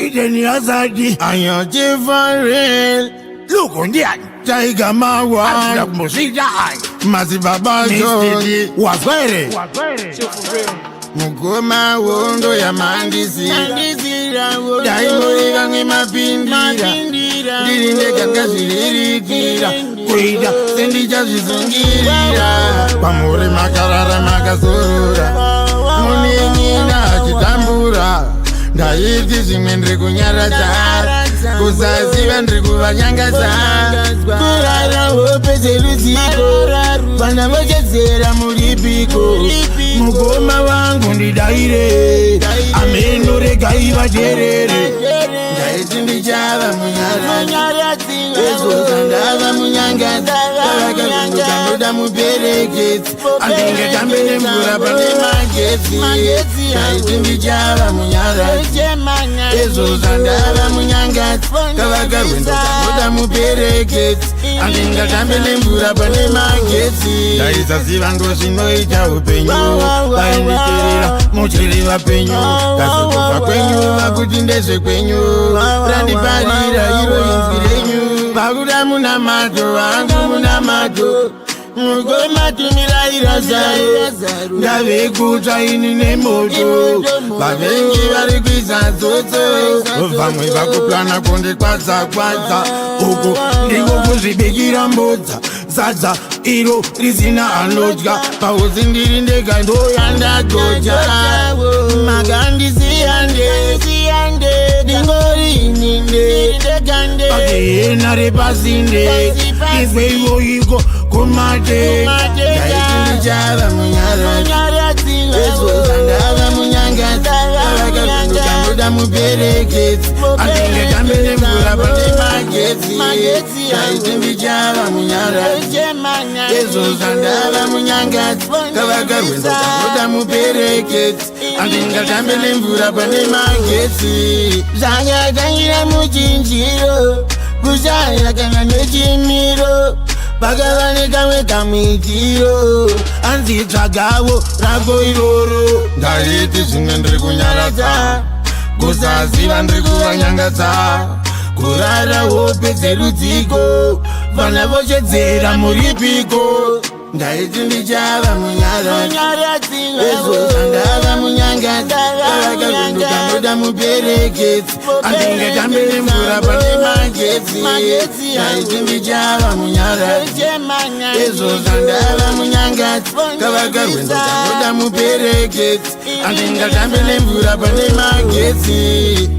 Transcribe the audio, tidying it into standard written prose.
Ideni azadi Anyoje for real. Look on the Tiger Mawa. Like Mosida Masi Baba Joe. Wafere Mugoma wondo ya mandizira Daimori gangi mapindira Dirinde ganga zilirikira Kuida sendi jazizungirira Pamuri makarara makazura Muningina chitambura Ndaiti zimwe ndiri kunyaraza Kusaziva ndiri kuvanyangaza Kurara hope zeruziko Vana vochedzera muripiko Mugoma wangu ndidaire Ameno regai vacherere Ndaiti ndichava munyaradzi Ezoka ndava munyangadzi Kavakaruka ndoda mupereketsi Andinge tambene mvura pane magetsi Ndaiti ndichava munyaradzi Ezoka ndava munyangadzi Kavakaruka ndoda mupereketsi Andinge tambene mvura pane magetsi Ndaisaziva ndozvinoita upenyu Vainditirira muchiri vapenyu Kazokufa kwenyu vakuti ndezvekwenyu Randiparira iro inzwi renyu Vakuda muna mato vangu muna mato Mugoma tumiraira zaro Ndavekutsva ini nemoto Vavengi vari kuisa dzotso Vamwe vakuplana kundikwadza Uku ndiko kuzvibikira mbodza Sadza iro risina anodya Pahosi ndiri ndega ndoyandagodya Magandisiyande Dingori ininde Pakehena repasinde Izwe ivoiko kumate Ndaiti ndichava munyaradzi Ezoka ndava munyangadzi Avakaruka ndoda mupereketsi Andinge tambene mvura pane magetsi Ndaiti ndichava munyaradzi Ezoka ndava munyangadzi Kavakaruka ndoda mupereketsi Andinge tambene mvura pane magetsi Zvanyatangira muchinjiro Kushaya kana nechimiro Pakava nekamwe kamwitiro Anzi tsvagawo rako iroro Ndaiti zvimwe ndiri kunyaradza Kusaziva ndiri kuvanyangadza Kurara hope dzerudziko Vana vochedzera muripiko Ndaiti ndichava munyaradzi Ezoka ndava munyangadzi Kavakaruka ndoda mupereketsi Andinge tambene mvura pane magetsi Ndaiti ndichava munyaradzi Ezoka ndava munyangadzi Kavakaruka ndoda mupereketsi Andinge tambene mvura pane magetsi